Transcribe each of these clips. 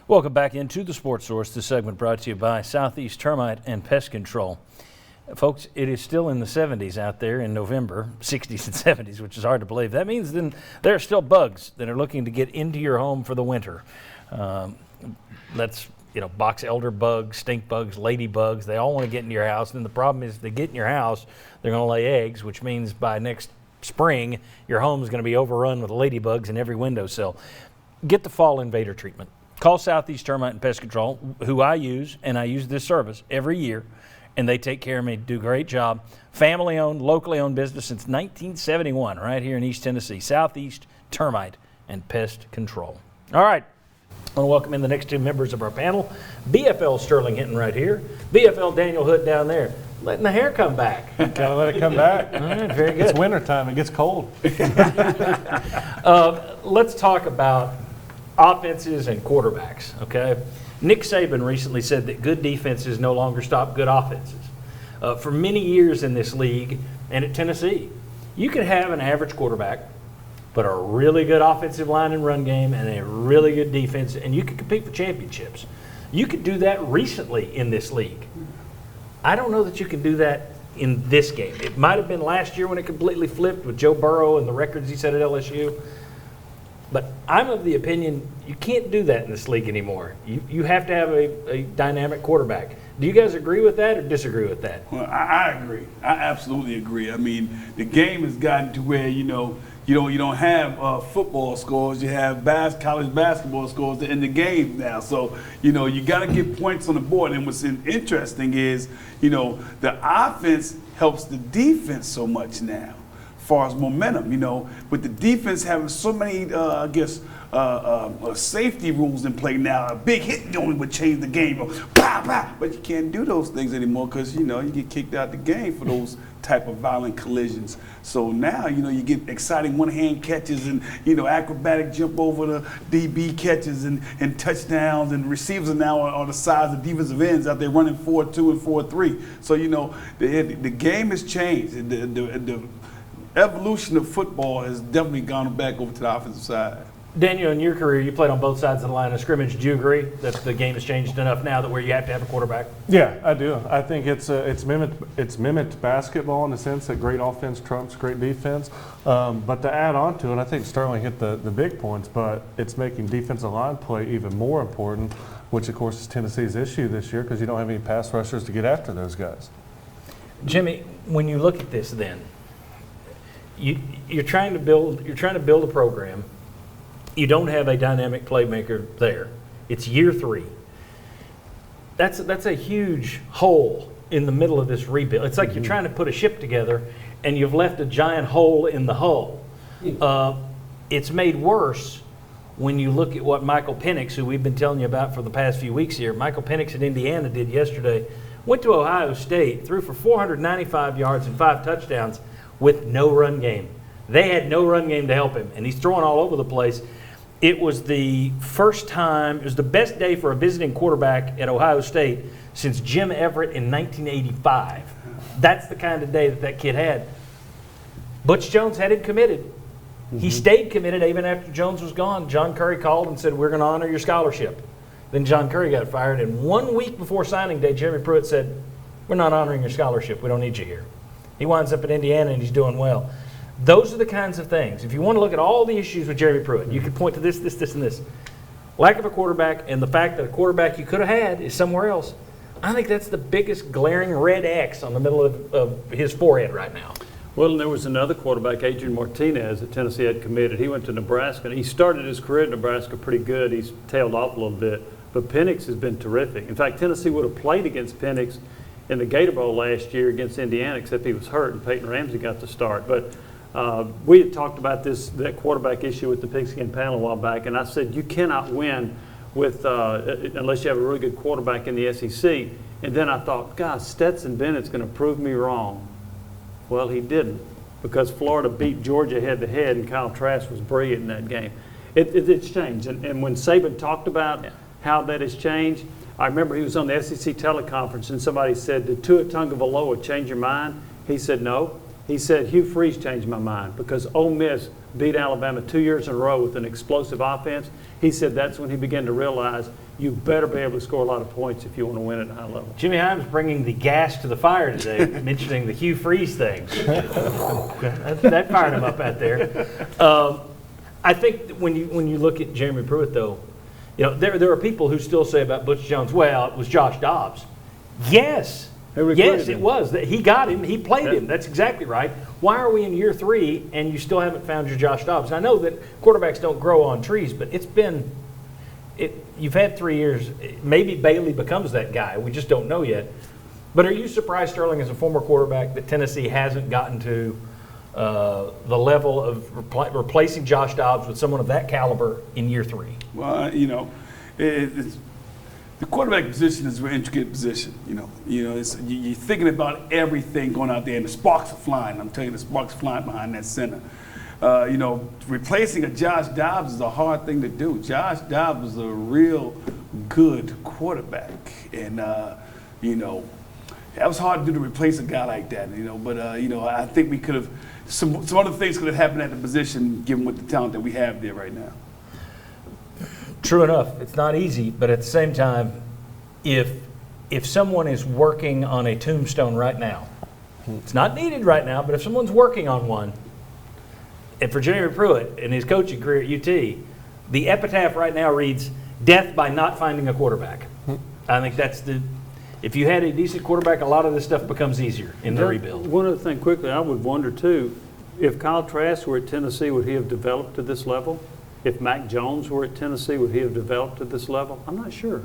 Welcome back into the Sports Source. This segment brought to you by Southeast Termite and Pest Control. Folks, it is still in the 70s out there in November, 60s and 70s, which is hard to believe. That means then there are still bugs that are looking to get into your home for the winter. That's, box elder bugs, stink bugs, ladybugs. They all want to get into your house. And the problem is if they get in your house, they're going to lay eggs, which means by next spring, your home is going to be overrun with ladybugs in every windowsill. Get the fall invader treatment. Call Southeast Termite and Pest Control, who I use, and I use this service every year, and they take care of me, do a great job. Family-owned, locally-owned business since 1971 right here in East Tennessee. Southeast Termite and Pest Control. All right, I want to welcome in the next two members of our panel. BFL Sterling Hinton right here. BFL Daniel Hood down there. Letting the hair come back. Gotta let it come back. All right, very good. It's winter time. It gets cold. Let's talk about offenses and quarterbacks, okay? Nick Saban recently said that good defenses no longer stop good offenses. For many years in this league and at Tennessee, you could have an average quarterback, but a really good offensive line and run game and a really good defense, and you could compete for championships. You could do that recently in this league. I don't know that you can do that in this game. It might have been last year when it completely flipped with Joe Burrow and the records he set at LSU. But I'm of the opinion you can't do that in this league anymore. You have to have a dynamic quarterback. Do you guys agree with that or disagree with that? Well, I agree. I absolutely agree. I mean, the game has gotten to where, you don't have football scores. You have college basketball scores in the game now. So, you got to get points on the board. And what's interesting is, the offense helps the defense so much now. Far as momentum, with the defense having so many, safety rules in play now. A big hit only would change the game. Pow, pow. But you can't do those things anymore because, you get kicked out the game for those type of violent collisions. So now, you get exciting one-hand catches and, acrobatic jump over the DB catches and touchdowns, and receivers now are the size of defensive ends out there running 4-2 and 4-3. So, the game has changed. The evolution of football has definitely gone back over to the offensive side. Daniel, in your career, you played on both sides of the line of scrimmage. Do you agree that the game has changed enough now that where you have to have a quarterback? Yeah, I do. I think it's mimicked basketball in the sense that great offense trumps great defense. But to add on to it, I think Sterling hit the big points, but it's making defensive line play even more important, which, of course, is Tennessee's issue this year because you don't have any pass rushers to get after those guys. Jimmy, when you look at this then, you're trying to build a program. You don't have a dynamic playmaker there. It's year 3. That's a huge hole in the middle of this rebuild. It's like you're trying to put a ship together and you've left a giant hole in the hull. It's made worse when you look at what Michael Penix, who we've been telling you about for the past few weeks here, Michael Penix at Indiana did yesterday, went to Ohio State, threw for 495 yards and 5 touchdowns with no run game. They had no run game to help him, and he's throwing all over the place. It was the first time, it was the best day for a visiting quarterback at Ohio State since Jim Everett in 1985. That's the kind of day that kid had. Butch Jones had him committed. Mm-hmm. He stayed committed even after Jones was gone. John Curry called and said, "We're going to honor your scholarship." Then John Curry got fired, and 1 week before signing day, Jeremy Pruitt said, "We're not honoring your scholarship. We don't need you here." He winds up at Indiana, and he's doing well. Those are the kinds of things. If you want to look at all the issues with Jeremy Pruitt, you could point to this, and this. Lack of a quarterback and the fact that a quarterback you could have had is somewhere else. I think that's the biggest glaring red X on the middle of his forehead right now. Well, and there was another quarterback, Adrian Martinez, that Tennessee had committed. He went to Nebraska, and he started his career at Nebraska pretty good. He's tailed off a little bit. But Penix has been terrific. In fact, Tennessee would have played against Penix in the Gator Bowl last year against Indiana, except he was hurt, and Peyton Ramsey got the start. But we had talked about that quarterback issue with the Pigskin panel a while back, and I said you cannot win with unless you have a really good quarterback in the SEC. And then I thought, gosh, Stetson Bennett's going to prove me wrong. Well, he didn't, because Florida beat Georgia head-to-head, and Kyle Trask was brilliant in that game. It's changed. And when Saban talked about how that has changed, I remember he was on the SEC teleconference, and somebody said, "Did Tua Tagovailoa change your mind?" He said, "No. He said, Hugh Freeze changed my mind because Ole Miss beat Alabama 2 years in a row with an explosive offense. He said that's when he began to realize you better be able to score a lot of points if you want to win at a high level. Jimmy Himes bringing the gas to the fire today, mentioning the Hugh Freeze things. that fired him up out there. I think that when you look at Jeremy Pruitt, though, there are people who still say about Butch Jones, well, it was Josh Dobbs. Yes. Yes, it was. He got him. He played him. That's exactly right. Why are we in year 3 and you still haven't found your Josh Dobbs? I know that quarterbacks don't grow on trees, but you've had 3 years. Maybe Bailey becomes that guy. We just don't know yet. But are you surprised, Sterling, as a former quarterback, that Tennessee hasn't gotten to the level of replacing Josh Dobbs with someone of that caliber in year 3? Well, the quarterback position is a very intricate position. You're thinking about everything going out there, and the sparks are flying. I'm telling you, the sparks are flying behind that center. Replacing a Josh Dobbs is a hard thing to do. Josh Dobbs was a real good quarterback, and that was hard to do, to replace a guy like that. But I think we could have some other things could have happened at the position, given with the talent that we have there right now. True enough, it's not easy, but at the same time, if someone is working on a tombstone right now, it's not needed right now, but if someone's working on one, and for Jeremy Pruitt in his coaching career at UT, the epitaph right now reads, "Death by not finding a quarterback." I think if you had a decent quarterback, a lot of this stuff becomes easier in the rebuild. One other thing quickly, I would wonder too, if Kyle Trask were at Tennessee, would he have developed to this level? If Mac Jones were at Tennessee, would he have developed to this level? I'm not sure.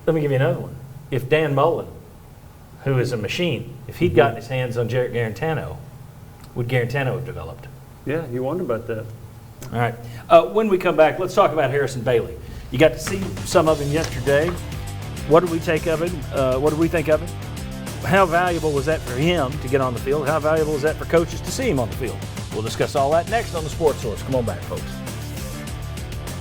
Let me give you another one. If Dan Mullen, who is a machine, if he'd gotten his hands on Jarrett Garantano, would Garantano have developed? Yeah, you wonder about that. All right. When we come back, let's talk about Harrison Bailey. You got to see some of him yesterday. What did we take of him? What did we think of him? How valuable was that for him to get on the field? How valuable was that for coaches to see him on the field? We'll discuss all that next on the Sports Source. Come on back, folks.